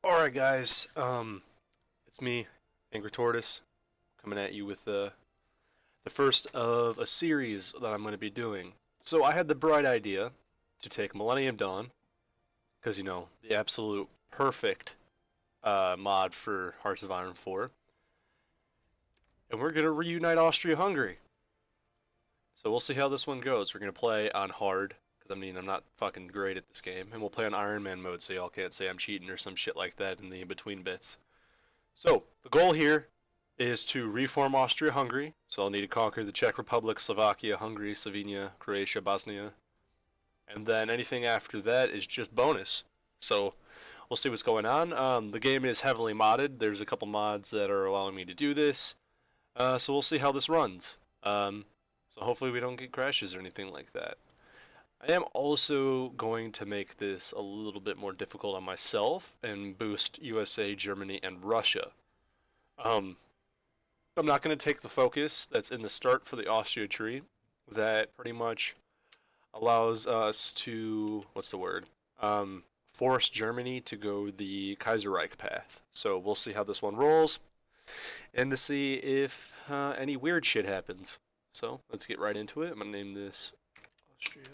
Alright guys, it's me, Angry Tortoise, coming at you with the first of a series that I'm going to be doing. So I had the bright idea to take Millennium Dawn, because the absolute perfect mod for Hearts of Iron 4, and we're going to reunite Austria-Hungary. So we'll see how this one goes. We're going to play on hard, because I'm not fucking great at this game, and we'll play on Iron Man mode so y'all can't say I'm cheating or some shit like that in the in-between bits. So, the goal here is to reform Austria-Hungary, so I'll need to conquer the Czech Republic, Slovakia, Hungary, Slovenia, Croatia, Bosnia, and then anything after that is just bonus. So, we'll see what's going on. The game is heavily modded. There's a couple mods that are allowing me to do this, so we'll see how this runs. So hopefully we don't get crashes or anything like that. I am also going to make this a little bit more difficult on myself and boost USA, Germany, and Russia. I'm not going to take the focus that's in the start for the Austria tree that pretty much allows us to, what's the word, force Germany to go the Kaiserreich path. So we'll see how this one rolls and to see if any weird shit happens. So let's get right into it. I'm going to name this Austria.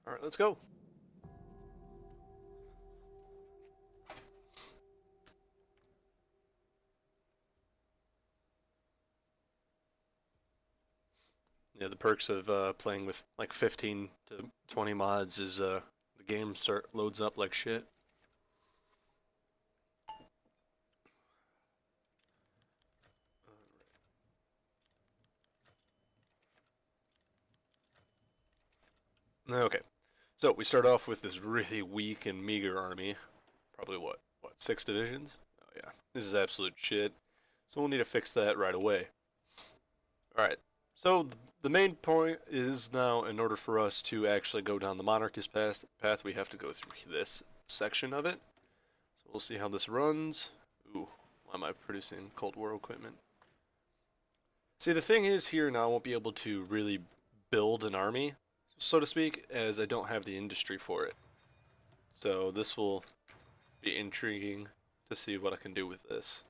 Alright, let's go. Yeah, the perks of playing with like 15 to 20 mods is the game loads up like shit. Okay, so we start off with this really weak and meager army. Probably what, 6 divisions? Oh yeah, this is absolute shit. So we'll need to fix that right away. Alright, so the main point is now, in order for us to actually go down the monarchist path, we have to go through this section of it. So we'll see how this runs. Ooh, why am I producing Cold War equipment? See, the thing is here now I won't be able to really build an army, so to speak, as I don't have the industry for it. So this will be intriguing to see what I can do with this.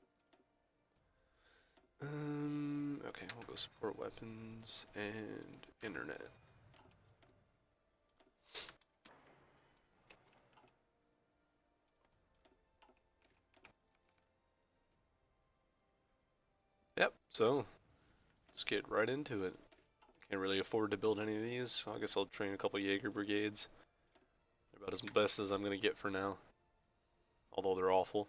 Okay, we'll go support weapons and internet. Yep, so let's get right into it. Can't really afford to build any of these, so I guess I'll train a couple Jaeger brigades. They're about as best as I'm gonna get for now, although they're awful.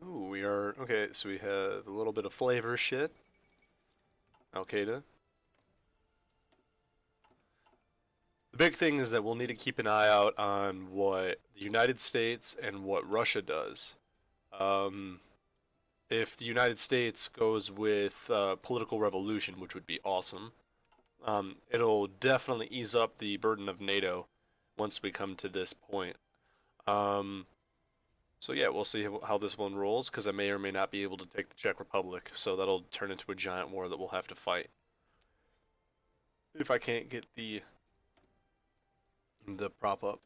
Ooh, we are, okay, so we have a little bit of flavor shit. Al-Qaeda. The big thing is that we'll need to keep an eye out on what the United States and what Russia does. If the United States goes with political revolution, which would be awesome, it'll definitely ease up the burden of NATO once we come to this point. So yeah, we'll see how this one rolls, because I may or may not be able to take the Czech Republic, so that'll turn into a giant war that we'll have to fight. If I can't get the prop up.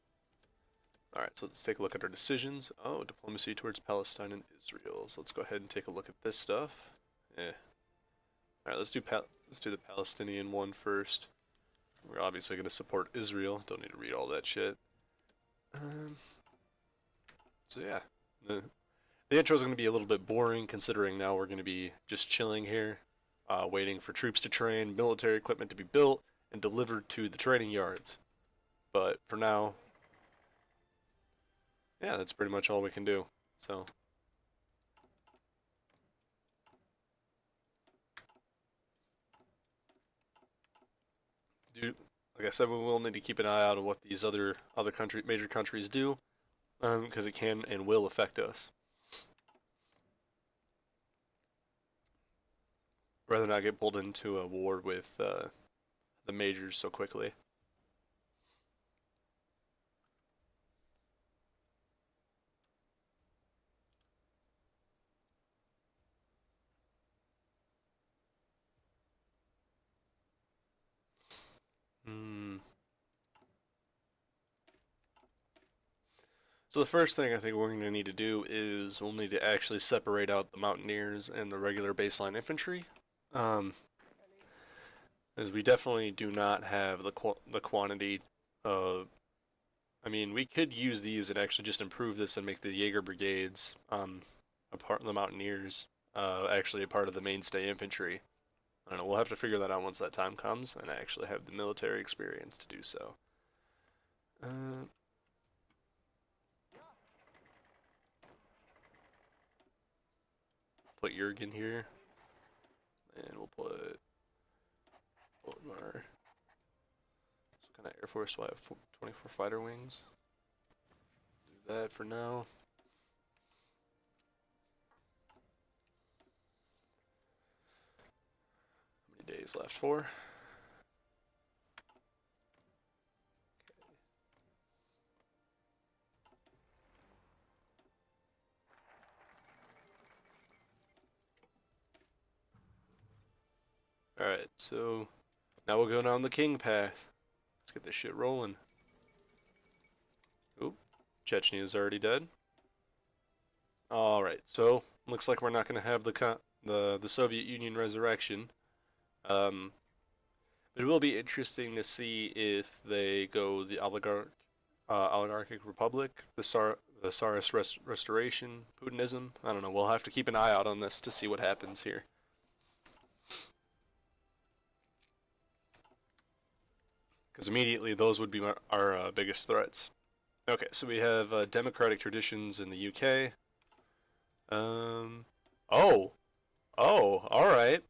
Alright, so let's take a look at our decisions. Oh, diplomacy towards Palestine and Israel. So let's go ahead and take a look at this stuff. Alright, let's do the Palestinian one first. We're obviously going to support Israel. Don't need to read all that shit. So yeah, the intro is going to be a little bit boring, considering now we're going to be just chilling here, waiting for troops to train, military equipment to be built, and delivered to the training yards. But for now, yeah, that's pretty much all we can do. So like I said, we will need to keep an eye out on what these other major countries do, because it can and will affect us. Rather not get pulled into a war with the majors so quickly. So the first thing I think we're going to need to do is we'll need to actually separate out the mountaineers and the regular baseline infantry. Um, as we definitely do not have the quantity. I mean, we could use these and actually just improve this and make the Jaeger brigades, a part of the mountaineers, actually a part of the mainstay infantry. I don't know. We'll have to figure that out once that time comes, and I actually have the military experience to do so. Put Jurgen here, and we'll put Otmar. Some kind of Air Force, so I have 24 fighter wings. Do that for now. How many days left? 4. Alright, so now we'll go down the king path. Let's get this shit rolling. Oop, Chechnya is already dead. Alright, so looks like we're not going to have the Soviet Union resurrection. But it will be interesting to see if they go the oligarchic republic, the Tsarist restoration, Putinism. I don't know. We'll have to keep an eye out on this to see what happens here. Because immediately those would be our biggest threats. Okay, so we have democratic traditions in the UK. Oh, all right.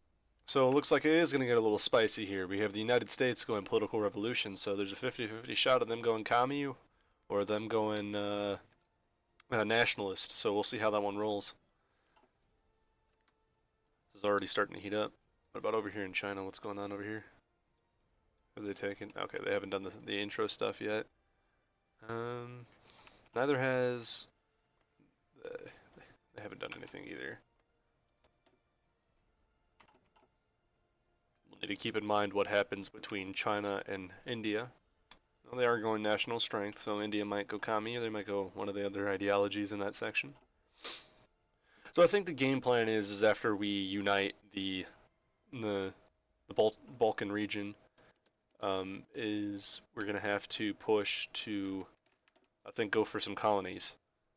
So it looks like it is going to get a little spicy here. We have the United States going political revolution, so there's a 50-50 shot of them going commie or them going nationalist. So we'll see how that one rolls. This is already starting to heat up. What about over here in China? What's going on over here? Have they taken? Okay, they haven't done the intro stuff yet. Neither has. They haven't done anything either. We'll need to keep in mind what happens between China and India. Well, they are going national strength, so India might go commie, or they might go one of the other ideologies in that section. So I think the game plan is after we unite the Balkan region. Is we're gonna have to push to, I think, go for some colonies.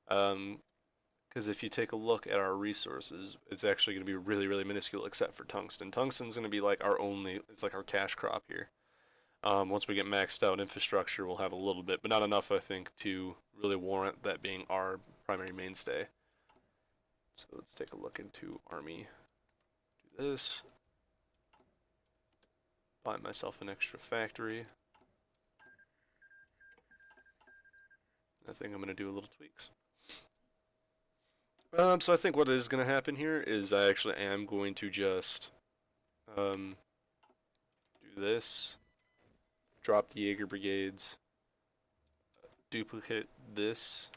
Because if you take a look at our resources, it's actually gonna be really, really minuscule except for tungsten. Tungsten's gonna be like it's like our cash crop here. Once we get maxed out infrastructure, we'll have a little bit, but not enough, I think, to really warrant that being our primary mainstay. So let's take a look into army. Do this. Buy myself an extra factory. I think I'm going to do a little tweaks. So I think what is going to happen here is I actually am going to just do this. Drop the Jaeger brigades. Duplicate this.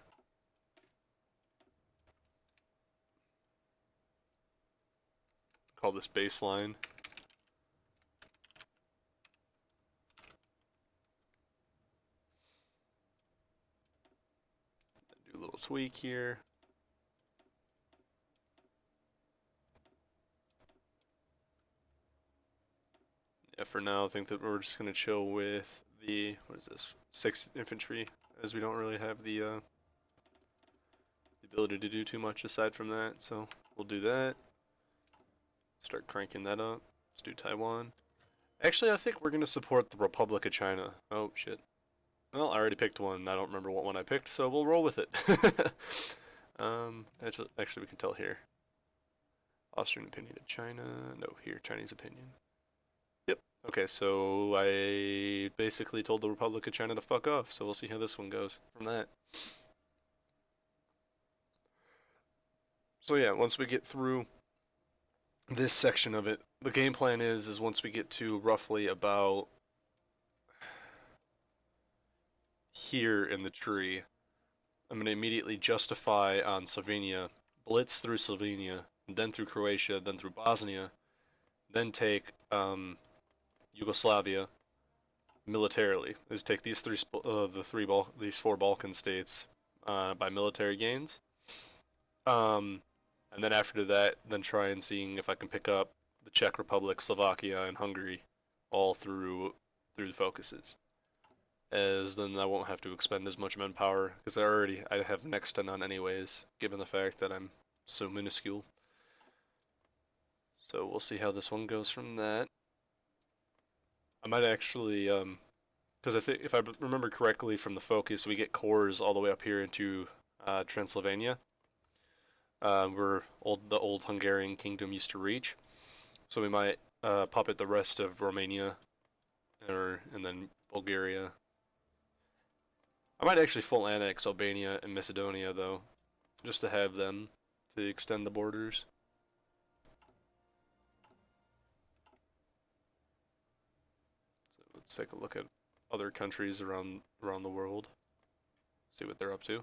Call this baseline. Little tweak here. Yeah, for now I think that we're just gonna chill with the, what is this, 6th infantry, as we don't really have the ability to do too much aside from that, so we'll do that. Start cranking that up. Let's do Taiwan. Actually, I think we're gonna support the Republic of China. Oh shit. Well, I already picked one. I don't remember what one I picked, so we'll roll with it. Actually, we can tell here. Austrian opinion of China. No, here, Chinese opinion. Yep. Okay, so I basically told the Republic of China to fuck off, so we'll see how this one goes from that. So yeah, once we get through this section of it, the game plan is once we get to roughly about here in the tree, I'm going to immediately justify on Slovenia, blitz through Slovenia, then through Croatia, then through Bosnia, then take Yugoslavia militarily. Is take these 4 Balkan states by military gains. Um, and then after that, then try and seeing if I can pick up the Czech Republic, Slovakia, and Hungary all through the focuses. As then I won't have to expend as much manpower because I have next to none anyways, given the fact that I'm so minuscule. So we'll see how this one goes from that. I might actually because I think if I remember correctly from the focus, we get cores all the way up here into Transylvania, where the old Hungarian kingdom used to reach. So we might puppet the rest of Romania, and then Bulgaria. I might actually full annex Albania and Macedonia though, just to have them to extend the borders. So let's take a look at other countries around the world. See what they're up to.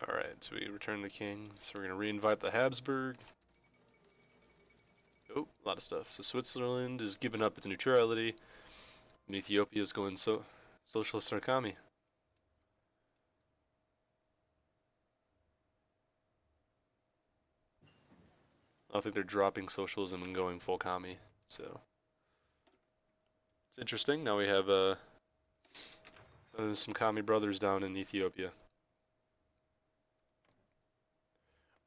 Alright, so we return the king. So we're going to reinvite the Habsburg. Oh, a lot of stuff. So Switzerland is giving up its neutrality. And Ethiopia is going socialist or commie. I think they're dropping socialism and going full commie. So it's interesting. Now we have some commie brothers down in Ethiopia.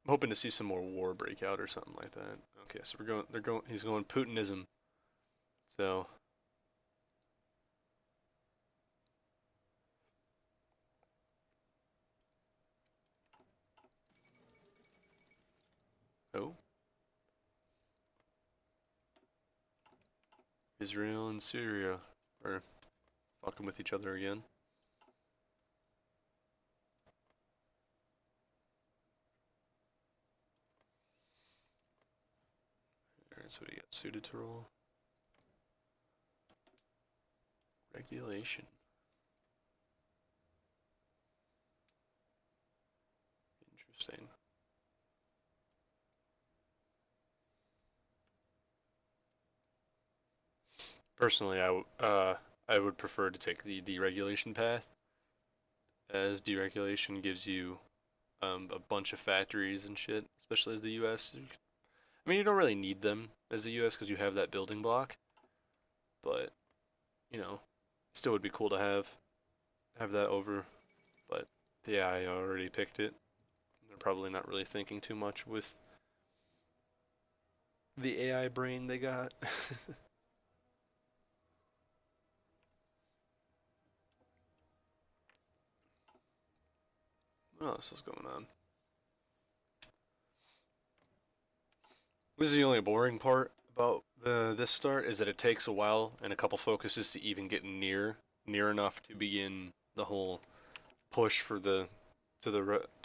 I'm hoping to see some more war break out or something like that. Okay, so he's going Putinism. So oh. Israel and Syria are fucking with each other again. Alright, so we got suited to roll. Regulation. Interesting. Personally, I would prefer to take the deregulation path, as deregulation gives you a bunch of factories and shit, especially as the U.S. I mean, you don't really need them as the U.S. because you have that building block, but you know, still would be cool to have that over. But yeah, I already picked it. They're probably not really thinking too much with the AI brain they got. What else is going on? This is the only boring part about this start is that it takes a while and a couple focuses to even get near enough to begin the whole push for the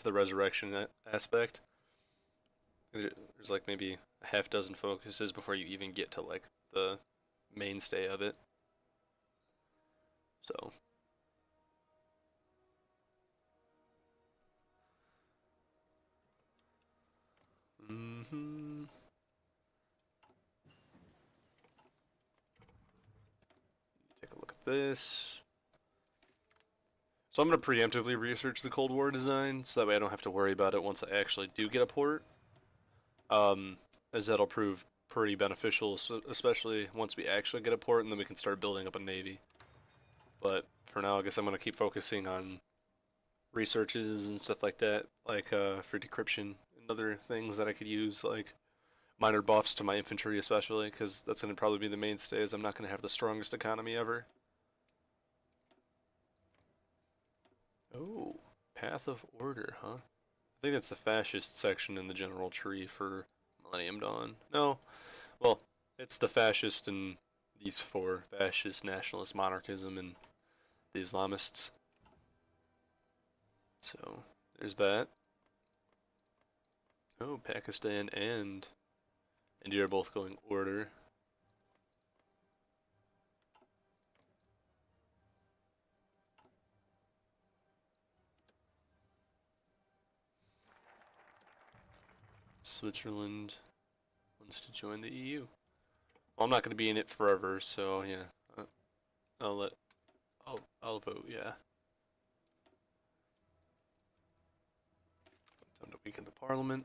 resurrection aspect. There's like maybe a half dozen focuses before you even get to like the mainstay of it. So take a look at this. So I'm going to preemptively research the Cold War design, so that way I don't have to worry about it once I actually do get a port. As that'll prove pretty beneficial, especially once we actually get a port, and then we can start building up a navy. But for now, I guess I'm going to keep focusing on researches and stuff like that, like for decryption and other things that I could use, like minor buffs to my infantry especially, because that's going to probably be the mainstay, as I'm not going to have the strongest economy ever. Oh, Path of Order, huh? I think that's the fascist section in the general tree for Millennium Dawn. No, well, it's the fascist and these four: fascist, nationalist, monarchism, and the Islamists. So there's that. Oh, Pakistan and India are both going order. Switzerland wants to join the EU. Well, I'm not going to be in it forever, so yeah. I'll let. I'll vote. Yeah. Time to weaken the parliament.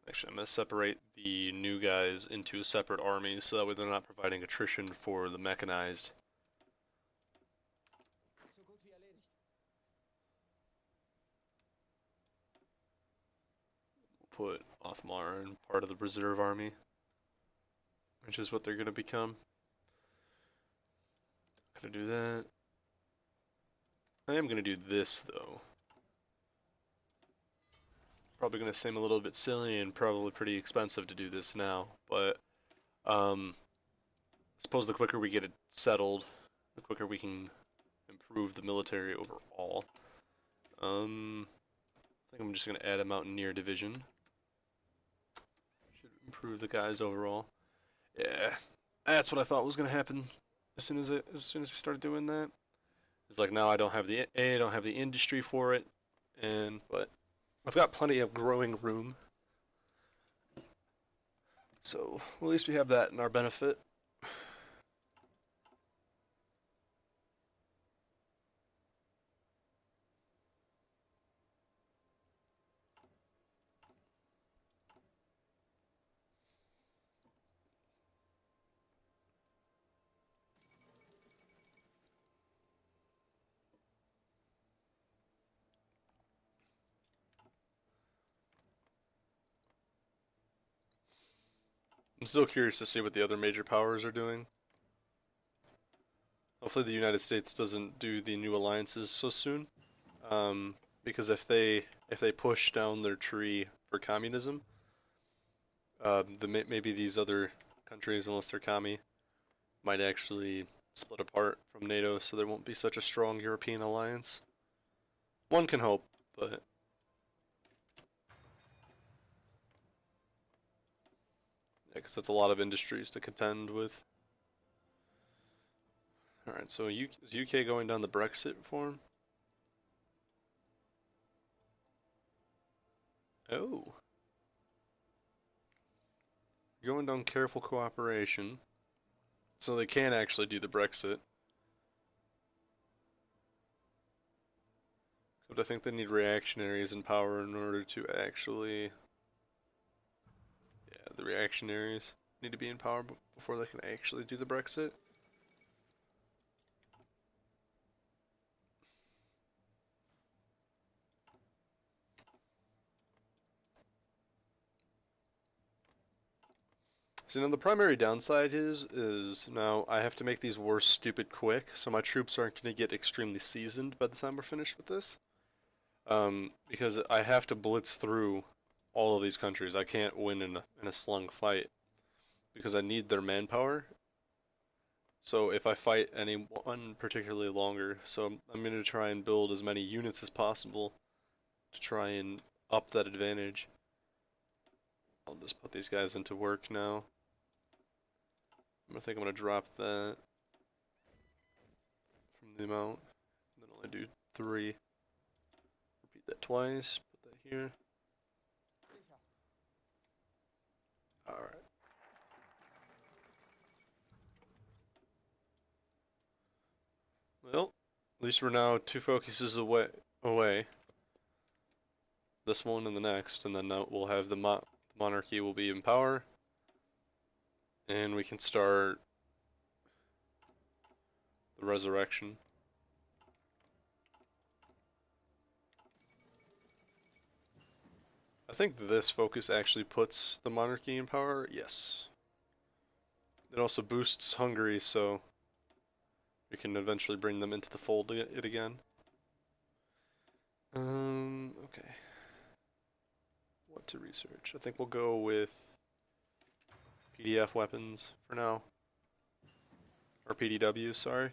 Actually, I'm going to separate the new guys into separate armies so that way they're not providing attrition for the mechanized. We'll put Othmar in part of the reserve army, which is what they're going to become. Gonna do that. I am going to do this, though. Probably going to seem a little bit silly and probably pretty expensive to do this now, but I suppose the quicker we get it settled, the quicker we can improve the military overall. I think I'm just going to add a Mountaineer division. Should improve the guys overall. Yeah, that's what I thought was going to happen as soon as we started doing that. It's like now I don't have the industry for it, but I've got plenty of growing room. So at least we have that in our benefit. I'm still curious to see what the other major powers are doing. Hopefully the United States doesn't do the new alliances so soon. Because if they push down their tree for communism, maybe these other countries, unless they're commie, might actually split apart from NATO, so there won't be such a strong European alliance. One can hope, but yeah, because that's a lot of industries to contend with. Alright, so is UK going down the Brexit form? Oh. Going down careful cooperation. So they can actually do the Brexit. But I think they need reactionaries in power in order to actually... Yeah, the reactionaries need to be in power before they can actually do the Brexit. So now the primary downside is now I have to make these wars stupid quick, so my troops aren't going to get extremely seasoned by the time we're finished with this. Because I have to blitz through all of these countries. I can't win in a slung fight because I need their manpower. So if I fight anyone particularly longer, so I'm going to try and build as many units as possible to try and up that advantage. I'll just put these guys into work now. I think I'm going to drop that from the amount, and then only do 3. Repeat that twice, put that here. Alright. Well, at least we're now 2 focuses away. This one and the next, and then we'll have the monarchy will be in power. And we can start the resurrection. I think this focus actually puts the monarchy in power. Yes. It also boosts Hungary, so we can eventually bring them into the fold again. Okay. What to research? I think we'll go with PDF weapons for now. Or PDW, sorry.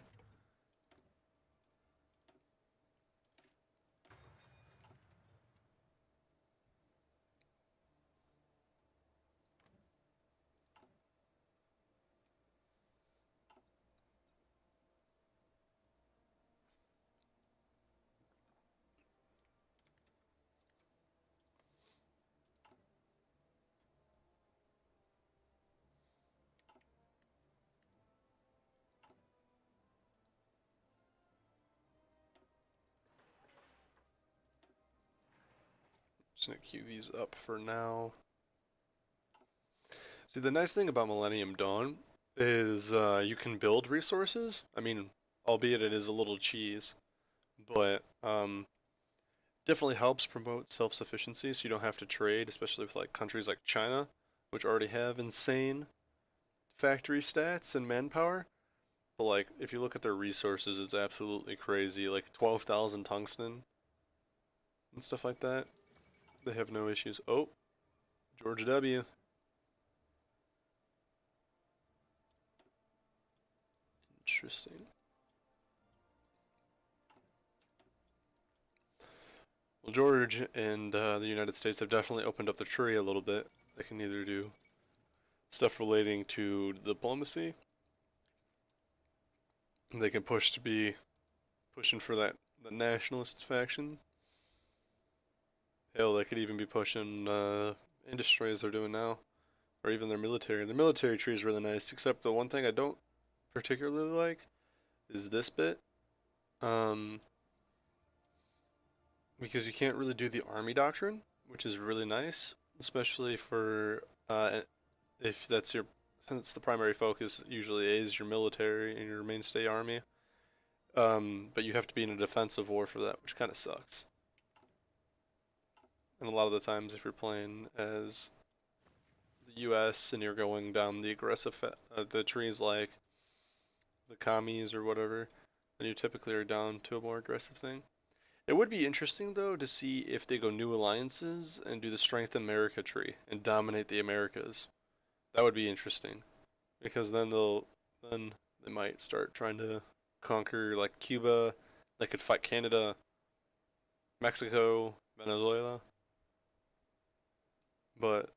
Just gonna queue these up for now. See, the nice thing about Millennium Dawn is you can build resources. I mean, albeit it is a little cheese, but definitely helps promote self-sufficiency so you don't have to trade, especially with like countries like China, which already have insane factory stats and manpower. But like if you look at their resources, it's absolutely crazy. Like 12,000 tungsten and stuff like that. They have no issues. Oh, George W. Interesting. Well, George and the United States have definitely opened up the tree a little bit. They can either do stuff relating to diplomacy. They can push to be pushing for that the nationalist faction. Hell, they could even be pushing industry as they're doing now, or even their military. The military tree is really nice, except the one thing I don't particularly like is this bit. Um, because you can't really do the army doctrine, which is really nice, especially for if that's your since the primary focus usually is your military and your mainstay army. But you have to be in a defensive war for that, which kind of sucks. And a lot of the times, if you're playing as the U.S. and you're going down the aggressive the trees like the commies or whatever, then you typically are down to a more aggressive thing. It would be interesting though to see if they go new alliances and do the Strength America tree and dominate the Americas. That would be interesting because then they might start trying to conquer like Cuba. They could fight Canada, Mexico, Venezuela. But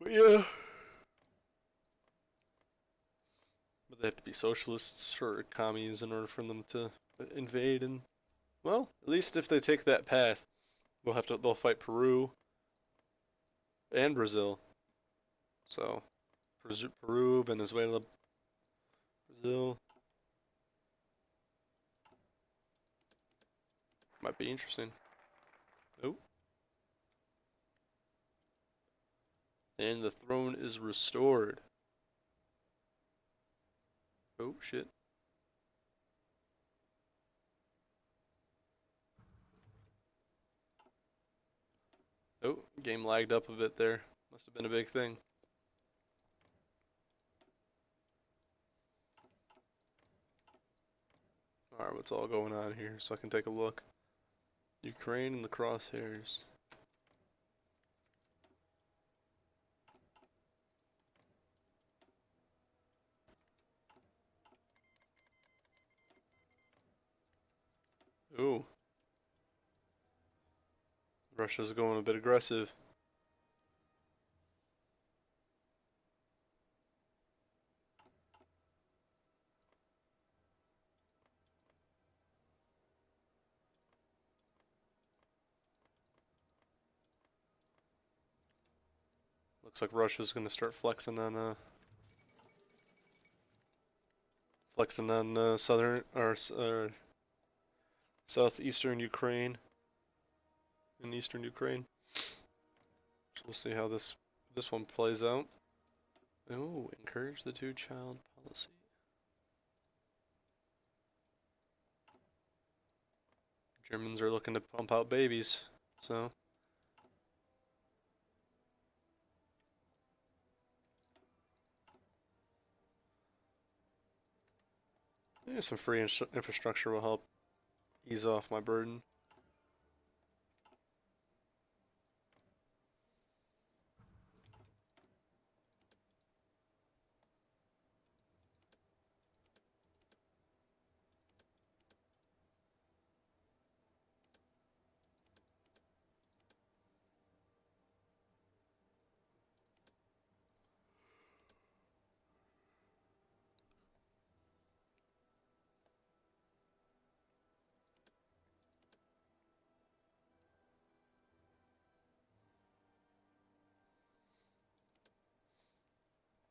yeah, but they have to be socialists or commies in order for them to invade. And well, at least if they take that path, they'll fight Peru and Brazil. So Peru, Venezuela, Brazil might be interesting. Oh, and the throne is restored. Oh shit. Oh, game lagged up a bit there. Must have been a big thing. Alright, what's all going on here so I can take a look? Ukraine and the crosshairs. Ooh. Russia's going a bit aggressive. Looks like Russia's gonna start flexing on southern or southeastern Ukraine and eastern Ukraine. So we'll see how this one plays out. Oh, encourage the two-child policy. Germans are looking to pump out babies, so. Yeah, some free infrastructure will help ease off my burden.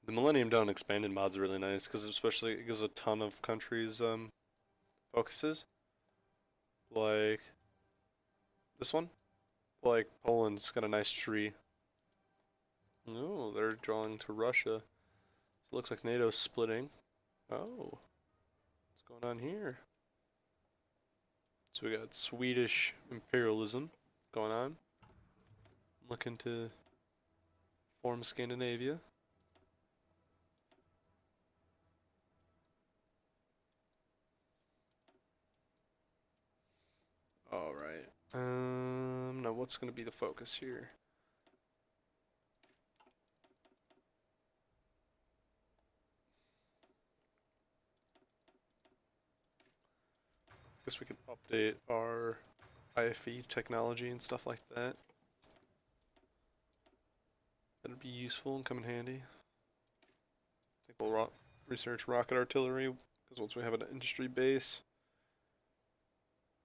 The Millennium Dawn expanded mod's really nice because especially it gives a ton of countries focuses. Like this one. like Poland's got a nice tree. No, they're drawing to Russia. So it looks like NATO's splitting. Oh, what's going on here? So we got Swedish imperialism going on. Looking to form Scandinavia. Alright. Now what's going to be the focus here? Guess we can update our IFE technology and stuff like that. That'd be useful and come in handy. I think we'll research rocket artillery, because once we have an industry base,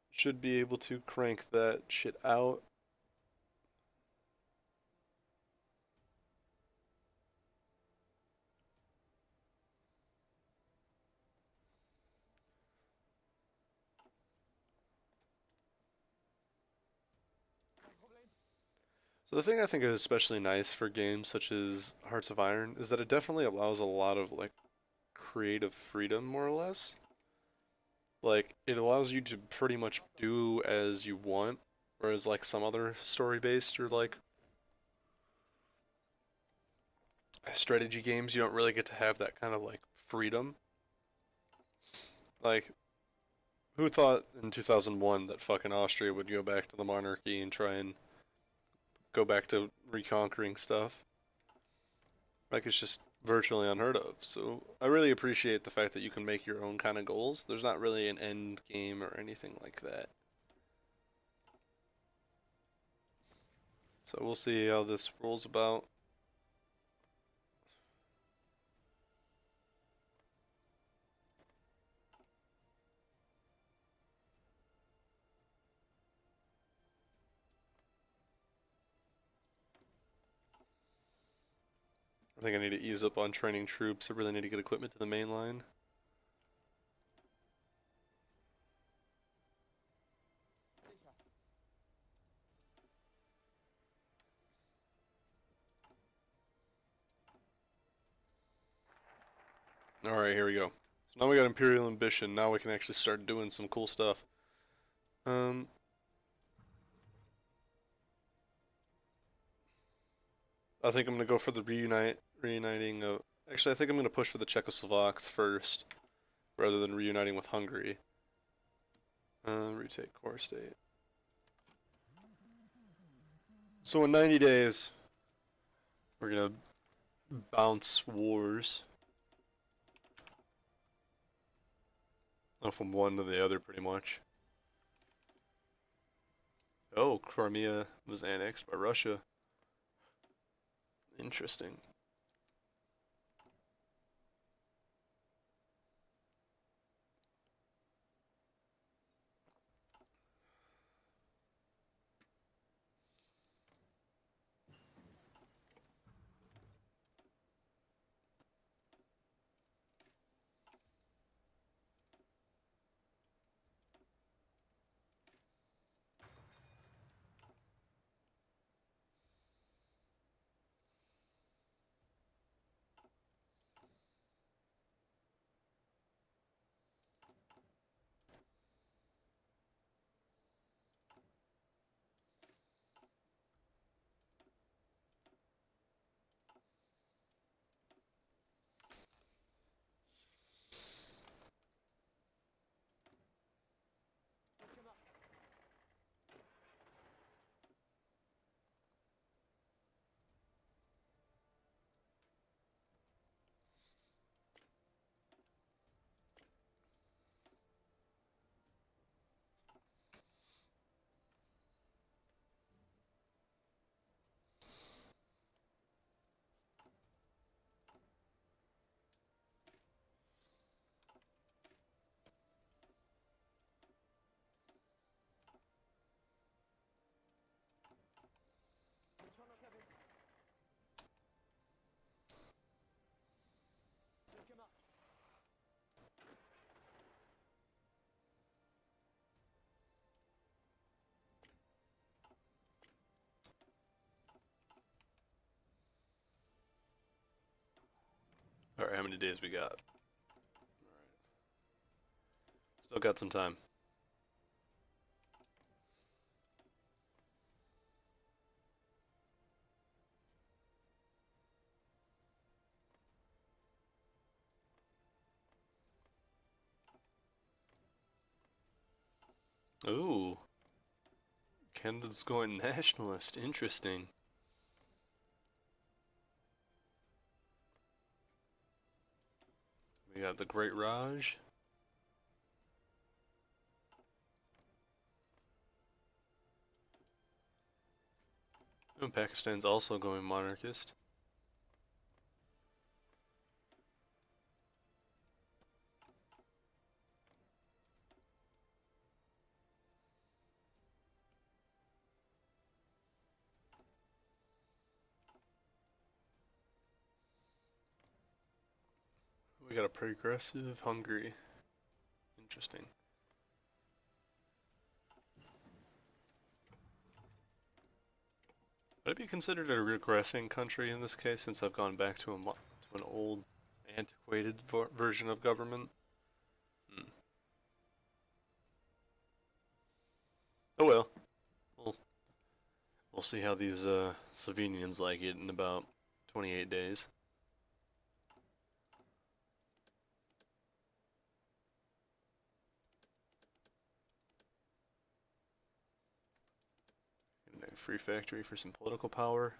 should be able to crank that shit out. So the thing I think is especially nice for games such as Hearts of Iron is that it definitely allows a lot of like creative freedom, more or less. Like it allows you to pretty much do as you want, whereas like some other story-based or like strategy games, you don't really get to have that kind of like freedom. Like who thought in 2001 that fucking Austria would go back to the monarchy and try and go back to reconquering stuff? Like it's just virtually unheard of. So I really appreciate the fact that you can make your own kind of goals. There's not really an end game or anything like that. So we'll see how this rolls about. I think I need to ease up on training troops. I really need to get equipment to the main line. Alright, here we go. So now we got Imperial Ambition. Now we can actually start doing some cool stuff. Um, I think I'm gonna go for the reuniting of. Actually, I think I'm gonna push for the Czechoslovaks first, rather than reuniting with Hungary. Retake core state. So in 90 days, we're gonna bounce wars. From one to the other, pretty much. Oh, Crimea was annexed by Russia. Interesting. Alright, how many days we got? Alright. Still got some time. Ooh. Canada's going nationalist. Interesting. We got the Great Raj. And Pakistan's also going monarchist. We got a progressive Hungary. Interesting. Would it be considered a regressing country in this case, since I've gone back to an old, antiquated version of government? Hmm. Oh well. We'll see how these Slovenians like it in about 28 days. Free factory for some political power.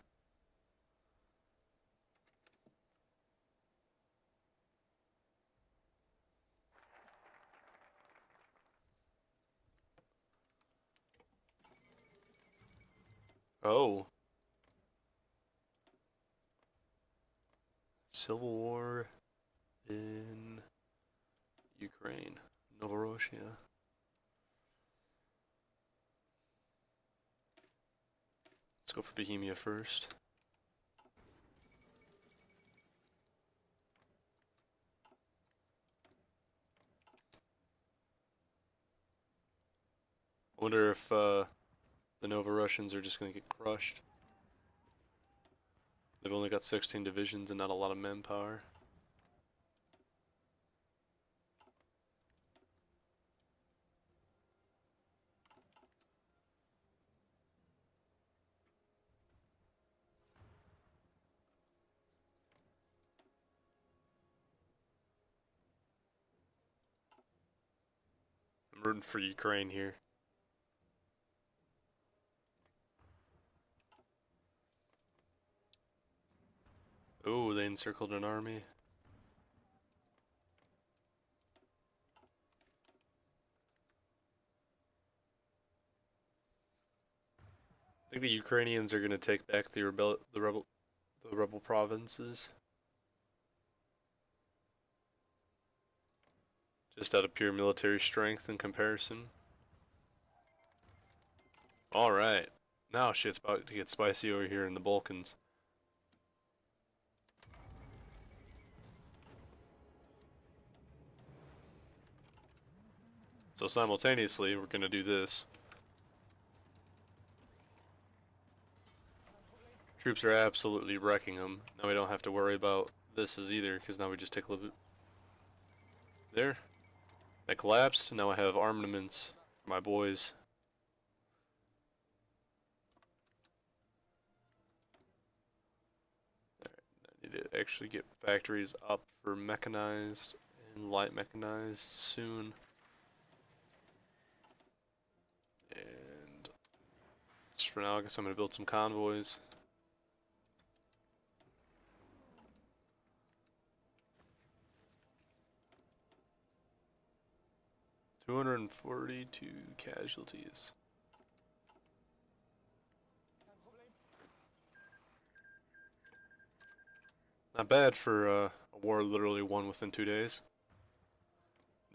Oh. Civil War in Ukraine, Novorossiya. Let's go for Bohemia first. I wonder if the Novorossians are just going to get crushed. They've only got 16 divisions and not a lot of manpower. I'm rooting for Ukraine here. Oh, they encircled an army. I think the Ukrainians are going to take back the rebel provinces. Just out of pure military strength in comparison. Alright. Now shit's about to get spicy over here in the Balkans. So simultaneously, we're going to do this. Troops are absolutely wrecking them. Now we don't have to worry about this as either, because now we just take a little bit. There. That collapsed. Now I have armaments for my boys. I need to actually get factories up for mechanized and light mechanized soon. And just for now, I guess I'm going to build some convoys. $242 casualties. Not bad for a war literally won within 2 days.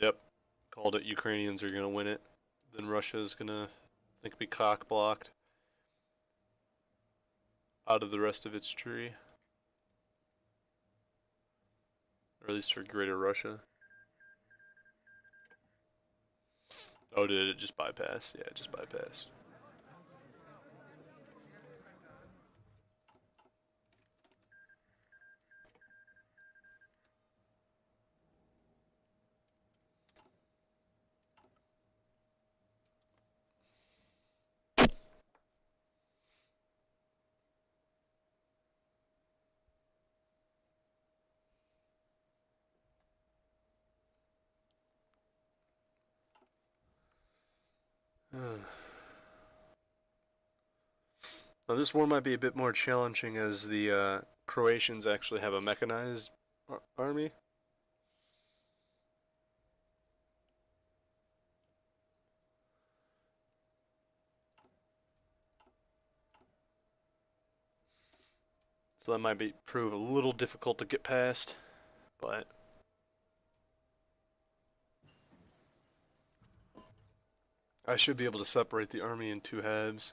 Yep. Called it. Ukrainians are going to win it. Then Russia's going to, I think, be cock-blocked out of the rest of its tree. Or at least for Greater Russia. Oh, did it just bypass? Yeah, it just bypassed. Now this war might be a bit more challenging as the Croatians actually have a mechanized army. So that might prove a little difficult to get past, but I should be able to separate the army in two halves,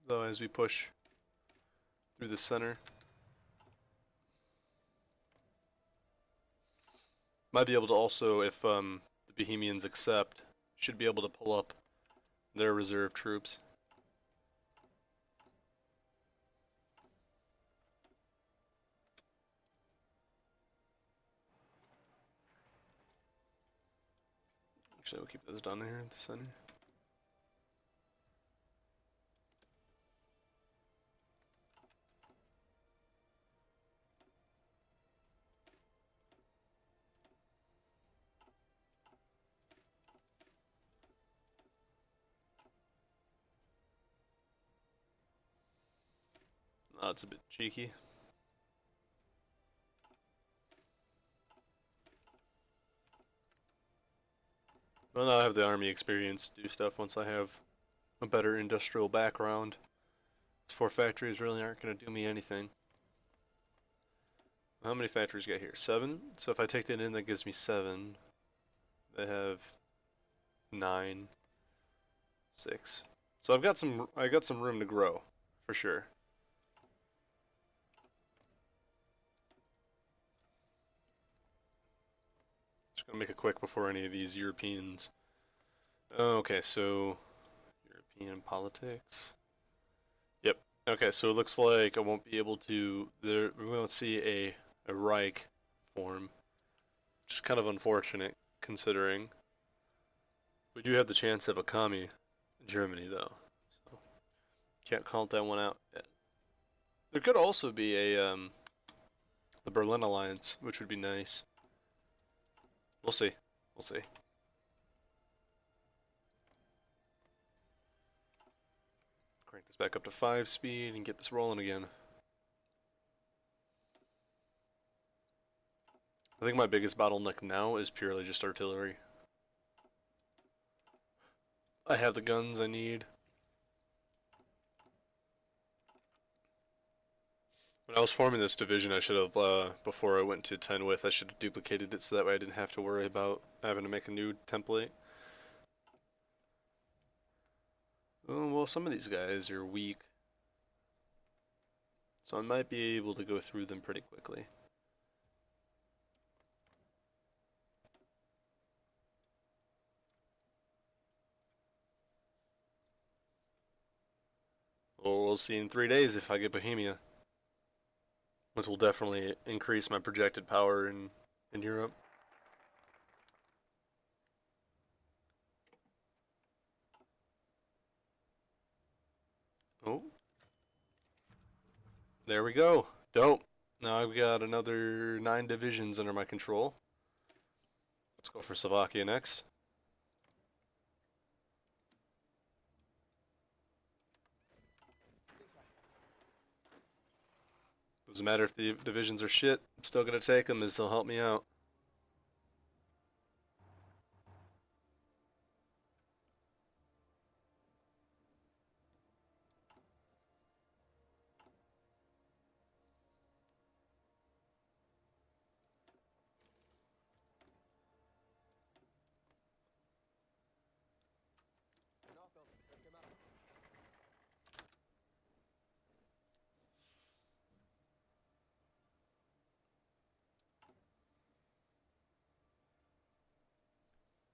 though, as we push through the center. Might be able to also, if the Bohemians accept, should be able to pull up their reserve troops. Actually, we'll keep those down here at the center. Oh, it's a bit cheeky. Well, now I have the army experience to do stuff once I have a better industrial background. These 4 factories really aren't going to do me anything. How many factories got here? 7? So if I take that in, that gives me 7. They have 9, 6. So I got some room to grow, for sure. Just gonna make it quick before any of these Europeans. Okay, so European politics. Yep. Okay, so it looks like I won't be able to. We won't see a Reich form, which is kind of unfortunate considering we do have the chance of a commie in Germany though, so can't count that one out yet. There could also be a the Berlin Alliance, which would be nice. We'll see. We'll see. Crank this back up to 5 speed and get this rolling again. I think my biggest bottleneck now is purely just artillery. I have the guns I need. When I was forming this division, I should have, before I went to 10 with, I should have duplicated it so that way I didn't have to worry about having to make a new template. Oh, well, some of these guys are weak, so I might be able to go through them pretty quickly. Well, we'll see in 3 days if I get Bohemia, which will definitely increase my projected power in Europe. Oh. There we go. Dope. Now I've got another 9 divisions under my control. Let's go for Slovakia next. Doesn't matter if the divisions are shit, I'm still gonna take them as they'll help me out.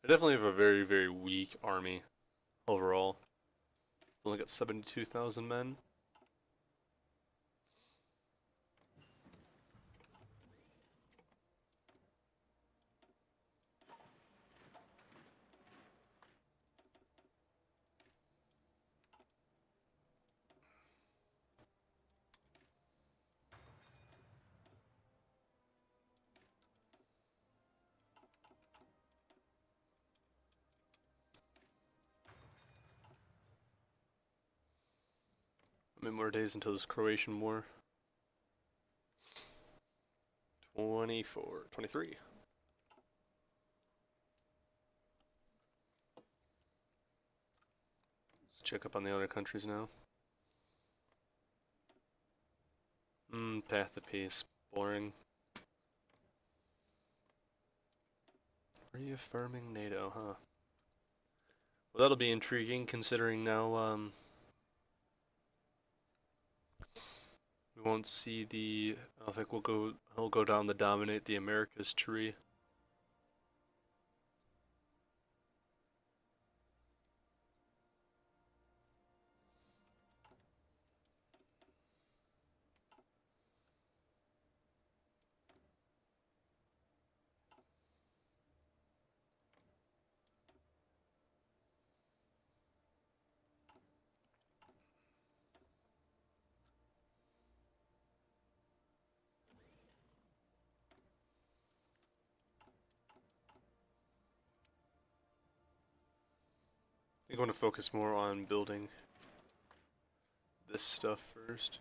I definitely have a very, very weak army overall. Only got 72,000 men. How many more days until this Croatian War? 24, 23. Let's check up on the other countries now. Path of Peace. Boring. Reaffirming NATO, huh? Well, that'll be intriguing considering now, we won't see the, I don't think he'll go down the dominate the Americas tree. I'm going to focus more on building this stuff first.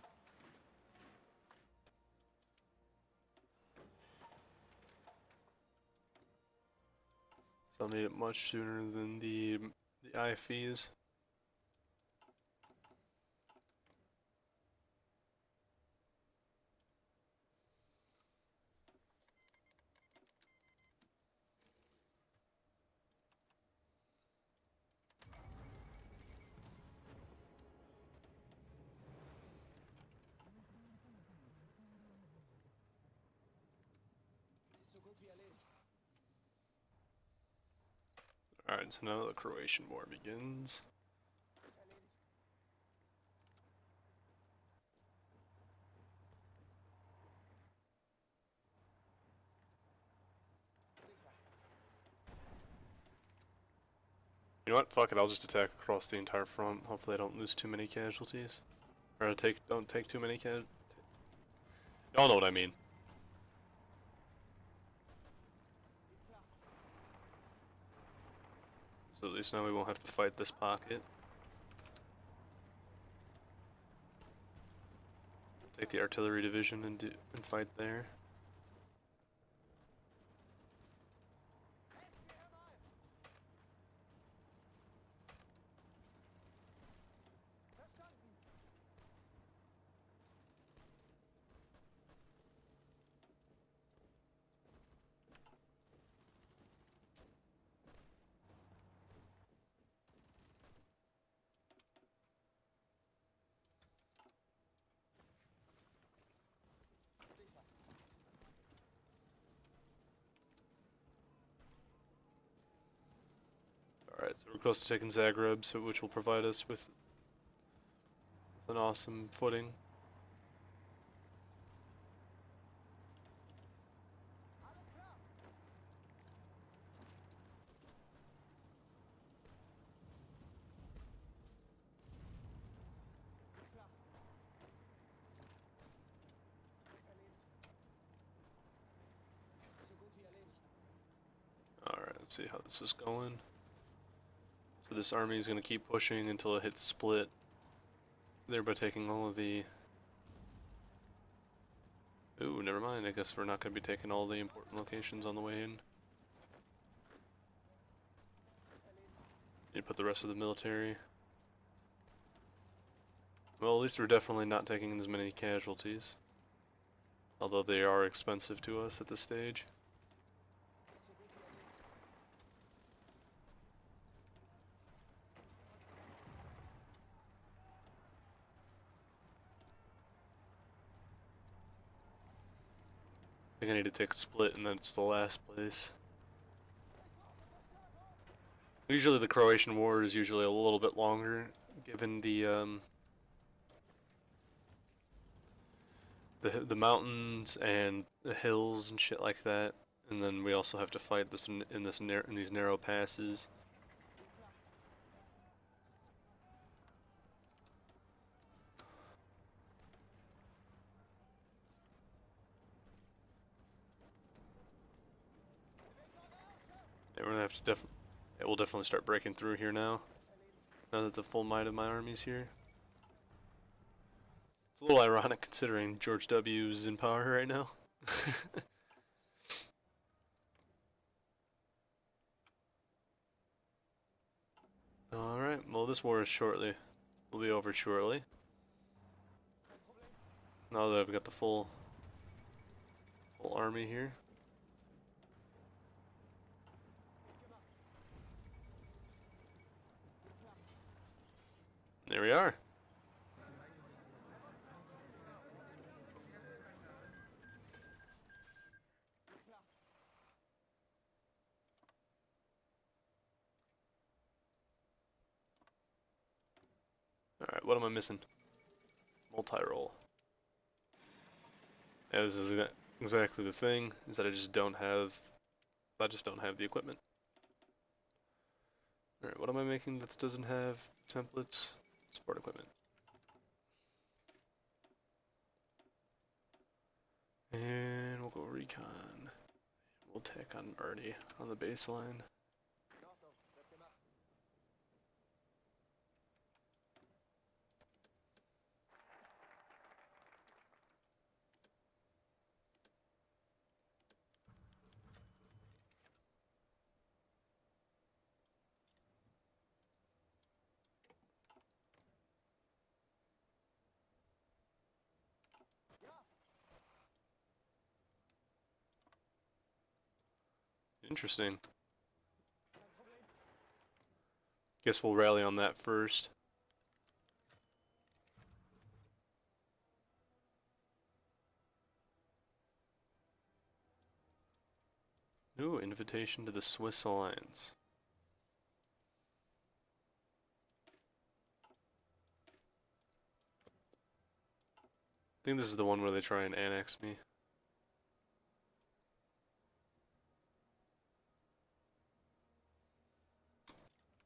So I'll need it much sooner than the IFEs. Alright, so now the Croatian War begins. You know what? Fuck it, I'll just attack across the entire front. Hopefully I don't lose too many casualties. Or don't take too many casualties. Y'all know what I mean. So at least now we won't have to fight this pocket. Take the artillery division and fight there. Alright, so we're close to taking Zagreb, which will provide us with an awesome footing. Alright, let's see how this is going. So this army is going to keep pushing until it hits split, thereby taking all of the... Ooh, never mind, I guess we're not going to be taking all the important locations on the way in. You put the rest of the military. Well, at least we're definitely not taking as many casualties. Although they are expensive to us at this stage. I think I need to take a split and then it's the last place. Usually the Croatian War is usually a little bit longer, given the mountains and the hills and shit like that, and then we also have to fight this in these narrow passes. Yeah, we're gonna have to we'll definitely start breaking through here now. Now that the full might of my army's here. a little ironic considering George W. is in power right now. Alright, well this war is will be over shortly. Now that I've got the full army here. There we are. Alright, what am I missing? Multi-roll. Yeah, this is exactly the thing, is that I just don't have the equipment. Alright, what am I making that doesn't have templates? Sport equipment. And we'll go recon. We'll tack on Artie on the baseline. Interesting. Guess we'll rally on that first. Ooh, invitation to the Swiss Alliance. I think this is the one where they try and annex me.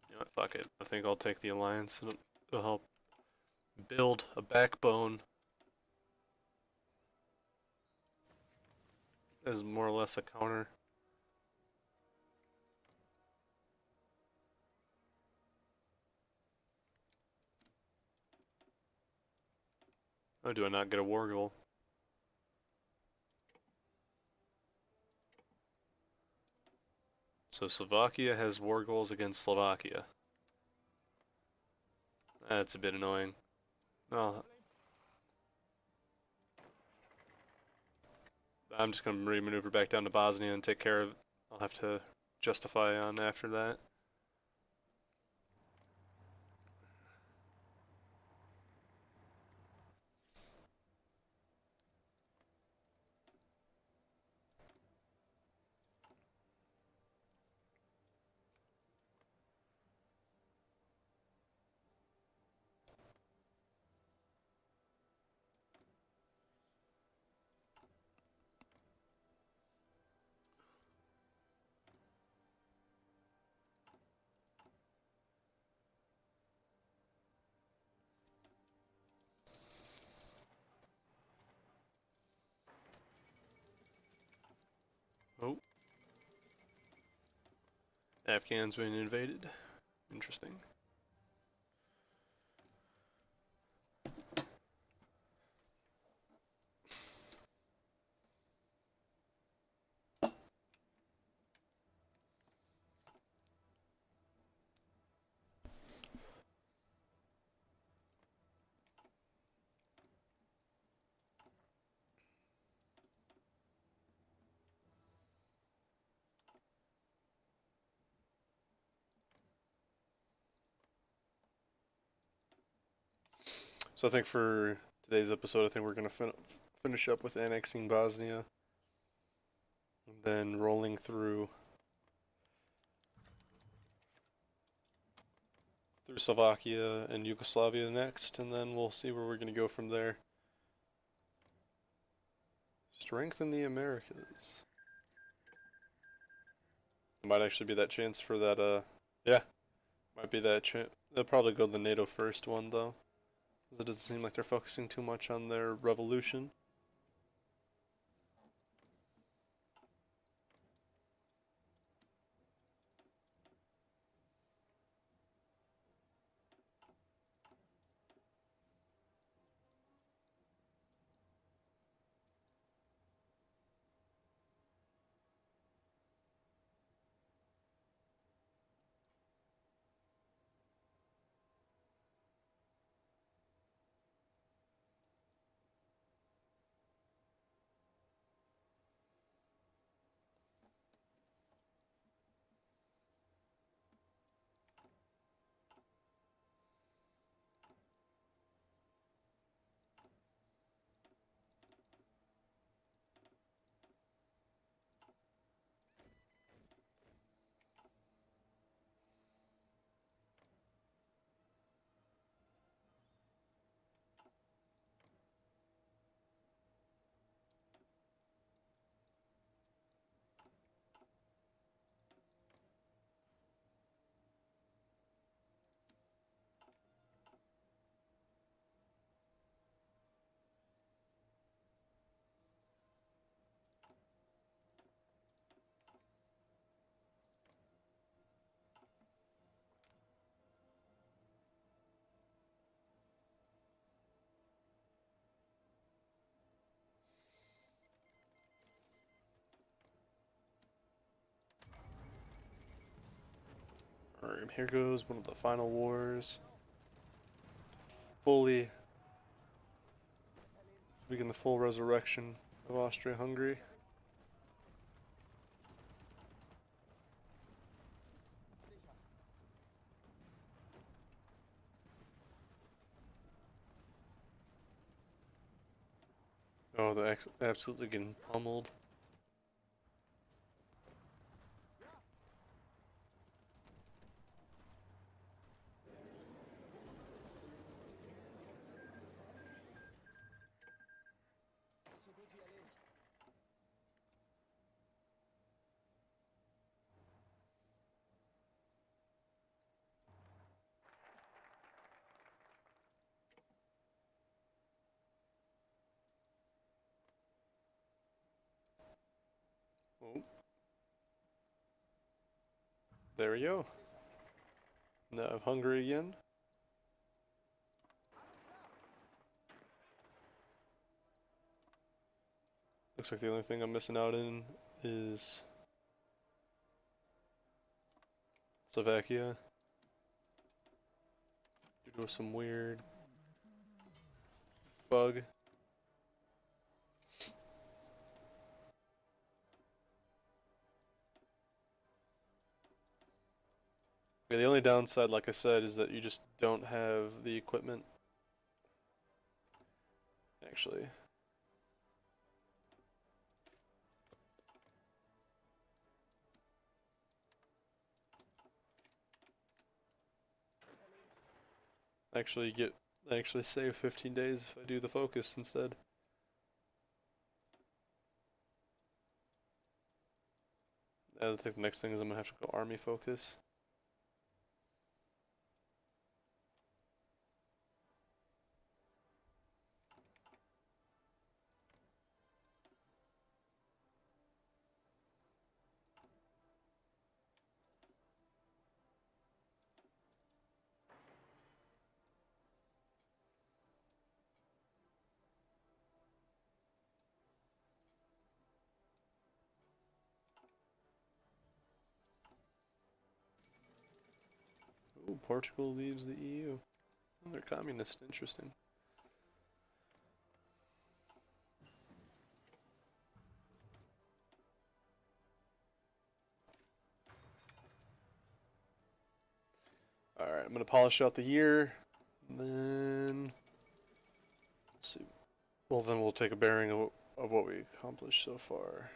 You know what, fuck it. I think I'll take the alliance and it'll help build a backbone as more or less a counter. Oh, do I not get a war goal? So Slovakia has war goals against Slovakia. That's a bit annoying. Well, I'm just going to remaneuver back down to Bosnia and take care of it. I'll have to justify on after that. Oh. Afghans being invaded. Interesting. So I think for today's episode, I think we're going to finish up with annexing Bosnia, and then rolling through Slovakia and Yugoslavia next, and then we'll see where we're going to go from there. Strengthen the Americas. Might actually be that chance for that, yeah. Might be that chance. They'll probably go the NATO first one, though. It doesn't seem like they're focusing too much on their revolution. room. Here goes one of the final wars. Fully begin the full resurrection of Austria-Hungary. Oh, they're absolutely getting pummeled. Oh. There we go. Now Hungary again. Looks like the only thing I'm missing out in is Slovakia. Due to some weird bug. Yeah, the only downside, like I said, is that you just don't have the equipment. Actually. Actually save 15 days if I do the focus instead. I think the next thing is I'm gonna have to go army focus. Ooh, Portugal leaves the EU. Oh, they're communist. Interesting. Alright, I'm gonna polish out the year. And then let's see. Well, then we'll take a bearing of what we accomplished so far.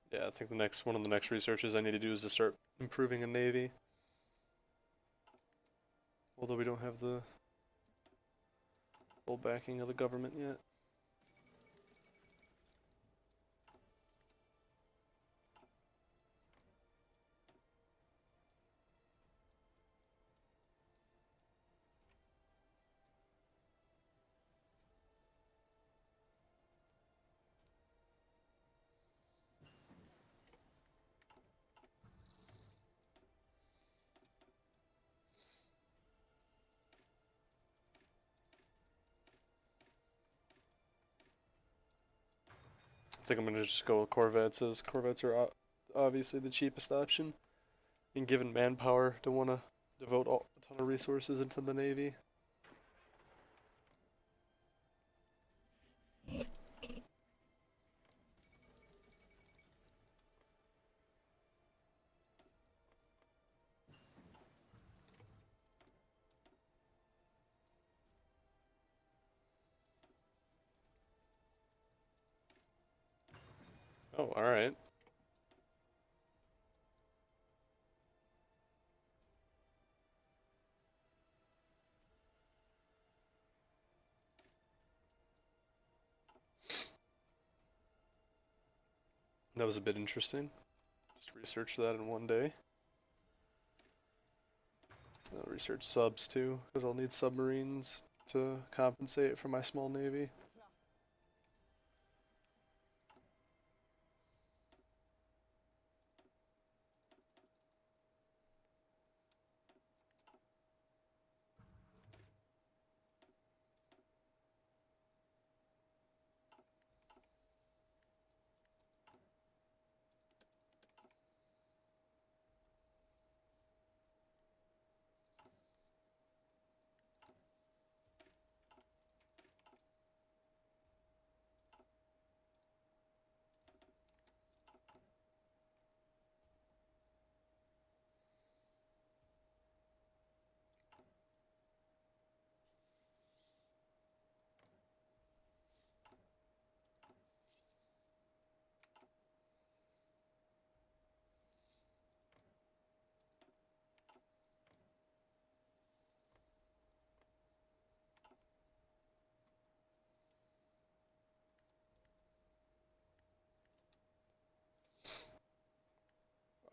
Yeah, I think one of the next researches I need to do is to start improving a navy. Although we don't have the full backing of the government yet. I think I'm gonna just go with corvettes, as corvettes are obviously the cheapest option. And given manpower, to want to devote a ton of resources into the navy. Oh, alright. That was a bit interesting. Just research that in one day. I'll research subs too, because I'll need submarines to compensate for my small navy.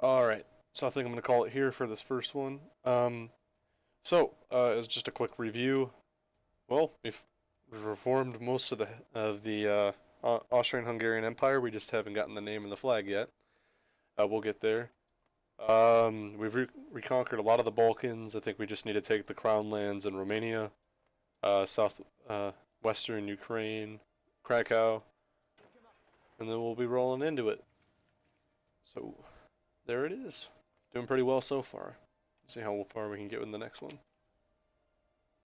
Alright, so I think I'm going to call it here for this first one. As just a quick review, well, we've reformed most of the Austrian-Hungarian Empire. We just haven't gotten the name and the flag yet. We'll get there. We've reconquered a lot of the Balkans. I think we just need to take the crown lands in Romania, south western Ukraine, Krakow, and then we'll be rolling into it. So there it is. Doing pretty well so far. See how far we can get in the next one.